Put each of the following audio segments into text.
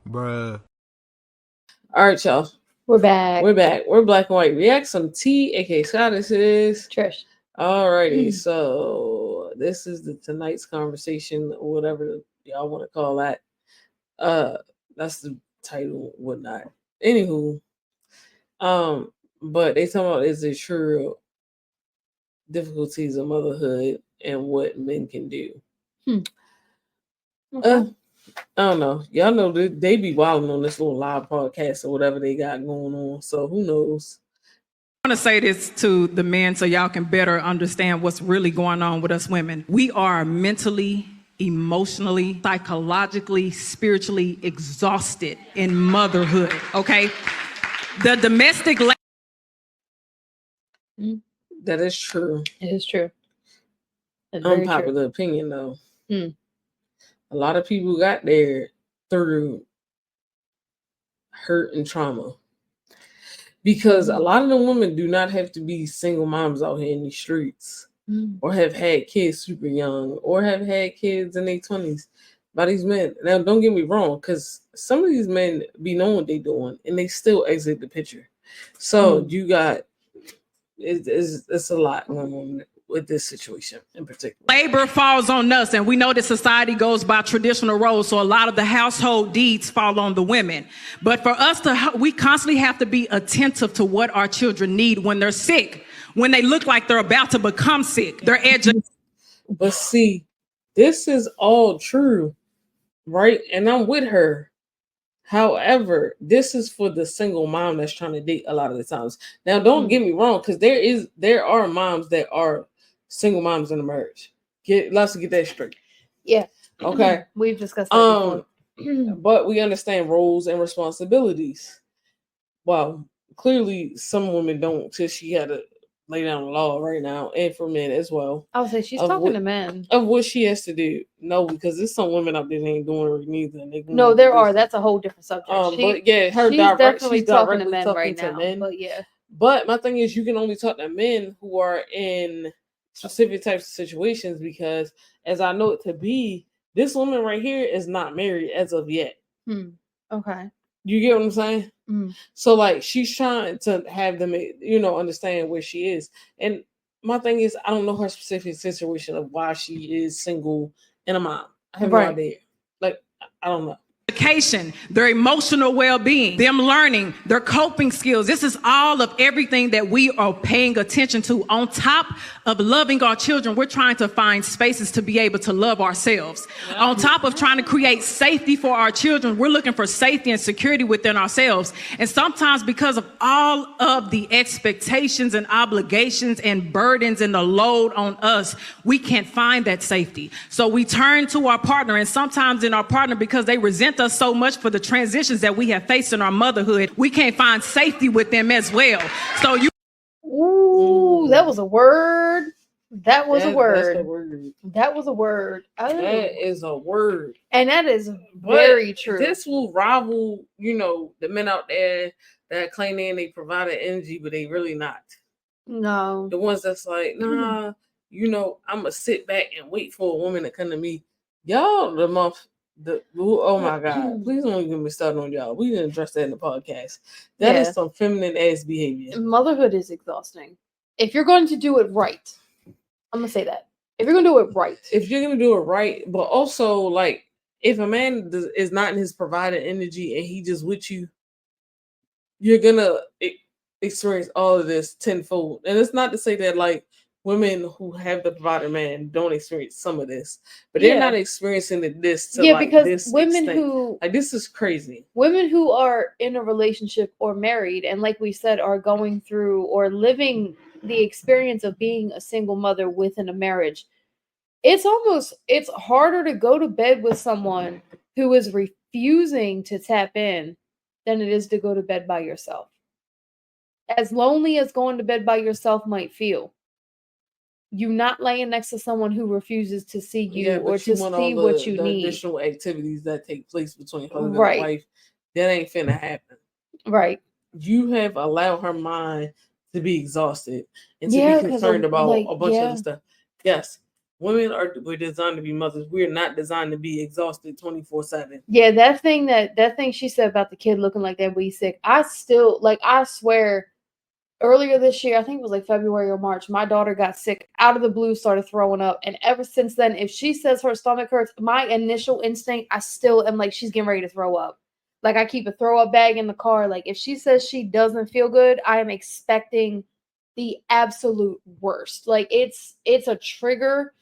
Bruh. All right, y'all. We're back. We're back. We're Black and White Reacz. I'm T, aka Scott. This is Trish. Alrighty. So this is the tonight's conversation, or whatever y'all want to call that. That's the title, whatnot. Anywho, but they talking about is it true difficulties of motherhood and what men can do. Okay. I don't know. Y'all know they be wilding on this little live podcast or whatever they got going on. So who knows? I want to say this to the men so y'all can better understand what's really going on with us women. We are mentally, emotionally, psychologically, spiritually exhausted in motherhood, okay? The domestic That is true. It is true. It's very Unpopular opinion though. A lot of people got there through hurt and trauma. Because a lot of the women do not have to be single moms out here in these streets, or have had kids super young, or have had kids in their 20s by these men. Now, don't get me wrong, because some of these men be knowing what they doing, and they still exit the picture. So you got, it's a lot going on with this situation in particular. labor falls on us, and we know that society goes by traditional roles, so a lot of the household deeds fall on the women. But for us we constantly have to be attentive to what our children need when they're sick, when they look like they're about to become sick. They're But see, this is all true, right? And I'm with her. However, this is for the single mom that's trying to date a lot of the times. Now, don't get me wrong, because there are moms that are single moms in a marriage. Let's get that straight. Yeah. Okay. We've discussed that before. But we understand roles and responsibilities. Well, clearly some women don't, because she had to lay down the law right now, and for men as well. I would say she's talking to men. Of what she has to do. No, because there's some women out there that ain't doing it neither. No, there are. That's a whole different subject. But yeah, she's talking to men right now. But yeah. But my thing is, you can only talk to men who are in specific types of situations, because as I know it to be, this woman right here is not married as of yet. Okay. You get what I'm saying? So like, she's trying to have them, understand where she is. And my thing is, I don't know her specific situation of why she is single and a mom. I have no idea. Like, I don't know. Education, their emotional well-being, them learning, their coping skills. This is all of everything that we are paying attention to. On top of loving our children, we're trying to find spaces to be able to love ourselves. On top of trying to create safety for our children, we're looking for safety and security within ourselves. And sometimes, because of all of the expectations and obligations and burdens and the load on us, we can't find that safety. So we turn to our partner, and sometimes in our partner, because they resent us so much for the transitions that we have faced in our motherhood, we can't find safety with them as well. So Ooh, that was a word. That was a word. That's a word. That was a word. That is a word. And that is very true. This will rival, the men out there that claim they provided energy, but they really not. No. The ones that's like, nah, I'm gonna sit back and wait for a woman to come to me. Y'all, oh my God, please don't get me started on y'all. We didn't address that in the podcast. That is some feminine ass behavior. Motherhood is exhausting. If you're going to do it right, I'm gonna say that. If you're gonna do it right. If you're gonna do it right, but also like, if a man is not in his provided energy and he just with you, you're gonna experience all of this tenfold. And it's not to say that like women who have the provider man don't experience some of this, but they're not experiencing this to because this women extent. who this is crazy. Women who are in a relationship or married, and like we said, are going through or living the experience of being a single mother within a marriage, it's harder to go to bed with someone who is refusing to tap in than it is to go to bed by yourself. As lonely as going to bed by yourself might feel, you not laying next to someone who refuses to see you or to see what you need. Additional activities that take place between husband and wife, that ain't finna happen. Right. You have allowed her mind to be exhausted and to be concerned about a bunch of other stuff. Yes. we're designed to be mothers. We're not designed to be exhausted 24/7. Yeah, that thing she said about the kid looking like that when he's sick. I swear, earlier this year, I think it was like February or March, my daughter got sick out of the blue, started throwing up. And ever since then, if she says her stomach hurts, my initial instinct, I still am like, she's getting ready to throw up. Like, I keep a throw up bag in the car. Like, if she says she doesn't feel good, I am expecting the absolute worst. Like, it's a trigger.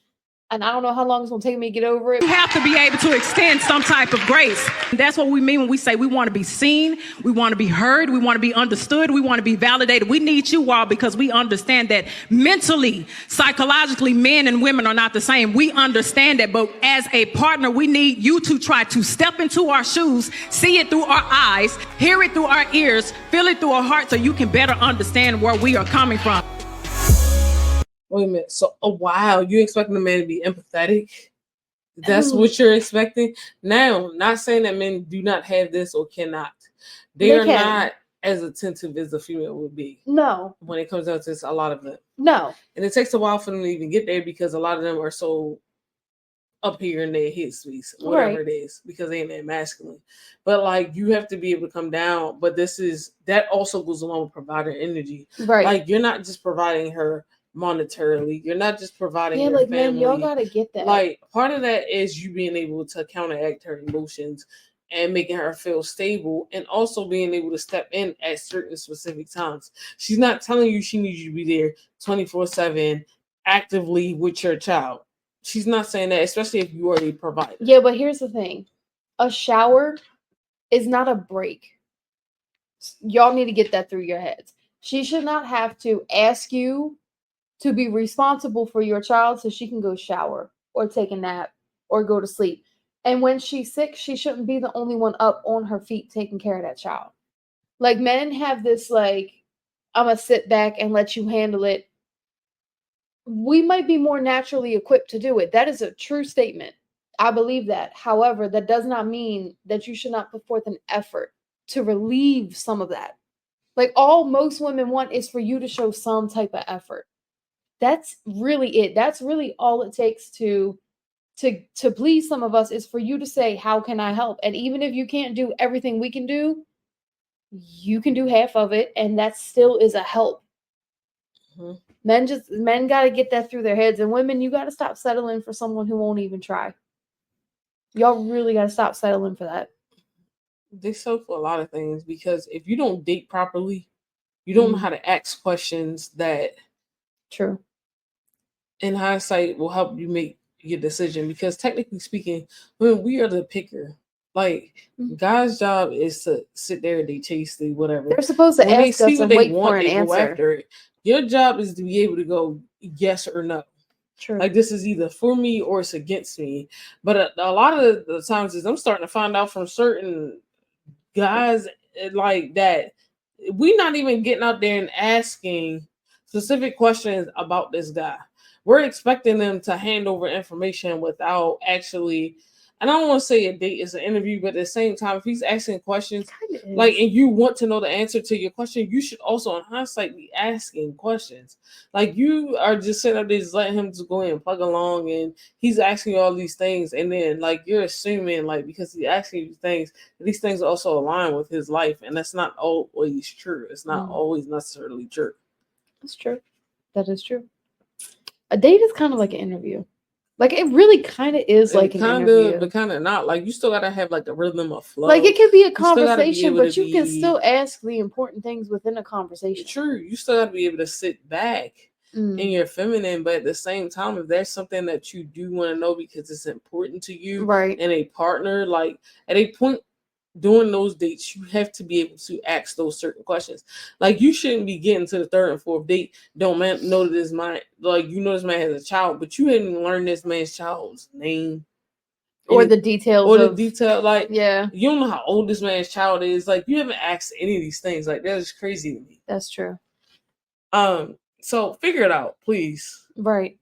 And I don't know how long it's going to take me to get over it. You have to be able to extend some type of grace. That's what we mean when we say we want to be seen, we want to be heard, we want to be understood, we want to be validated. We need you all because we understand that mentally, psychologically, men and women are not the same. We understand that, but as a partner, we need you to try to step into our shoes, see it through our eyes, hear it through our ears, feel it through our heart so you can better understand where we are coming from. Wait a minute. So, wow, you expecting the man to be empathetic? That's what you're expecting? Now, not saying that men do not have this or cannot. They are not as attentive as a female would be. No. When it comes down to this, a lot of them. No. And it takes a while for them to even get there because a lot of them are so up here in their head space, whatever it is, because they ain't that masculine. But like, you have to be able to come down. But that also goes along with providing energy. Right. Like, you're not just providing her monetarily, you're not just providing her like, family. man, y'all gotta get that. Like, part of that is you being able to counteract her emotions and making her feel stable, and also being able to step in at certain specific times. She's not telling you she needs you to be there 24/7 actively with your child. She's not saying that, especially if you already provide. Yeah, but here's the thing. A shower is not a break. Y'all need to get that through your heads. She should not have to ask you to be responsible for your child so she can go shower or take a nap or go to sleep. And when she's sick, she shouldn't be the only one up on her feet taking care of that child. Like, men have this, like, I'm going to sit back and let you handle it. We might be more naturally equipped to do it. That is a true statement. I believe that. However, that does not mean that you should not put forth an effort to relieve some of that. Like, all most women want is for you to show some type of effort. That's really it. That's really all it takes to please some of us, is for you to say, how can I help? And even if you can't do everything we can do, you can do half of it, and that still is a help. Mm-hmm. Men got to get that through their heads. And women, you got to stop settling for someone who won't even try. Y'all really got to stop settling for that. They settle for a lot of things, because if you don't date properly, you don't know how to ask questions that, true, in hindsight, will help you make your decision. Because technically speaking, when we are the picker, like, guys' job is to sit there, they chase, they whatever. They're supposed to ask us and wait for an answer. Go after it. Your job is to be able to go yes or no. True. Like, this is either for me or it's against me. But a lot of the times is I'm starting to find out from certain guys like that we're not even getting out there and asking specific questions about this guy. We're expecting them to hand over information without actually, and I don't want to say a date is an interview, but at the same time, if he's asking questions, like, and you want to know the answer to your question, you should also, in hindsight, be asking questions. Like, you are just sitting up there just letting him just go in and plug along, and he's asking you all these things, and then, like, you're assuming, like, because he's asking you things, these things also align with his life, and that's not always true. It's not always necessarily true. That's true. That is true. A date is kind of like an interview. Like, it really kind of is like an interview. But kind of not. Like, you still got to have, like, the rhythm of flow. Like, it could be a conversation, but you can still ask the important things within a conversation. True. You still got to be able to sit back in your feminine, but at the same time, if there's something that you do want to know because it's important to you, right, and a partner, like, at a point during those dates, you have to be able to ask those certain questions. Like, you shouldn't be getting to the third and fourth date. Don't know that this man, like, you know this man has a child, but you hadn't learned this man's child's name or the details, like, yeah, you don't know how old this man's child is. Like, you haven't asked any of these things. Like, that is crazy to me. That's true. So figure it out, please. Right.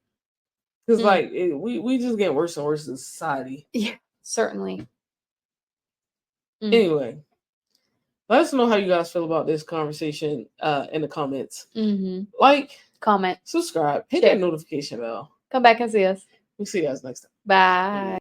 Because like we just get worse and worse in society. Yeah, certainly. Anyway, let us know how you guys feel about this conversation in the comments. Like, comment, subscribe, hit that notification bell. Come back and see us. We'll see you guys next time. Bye.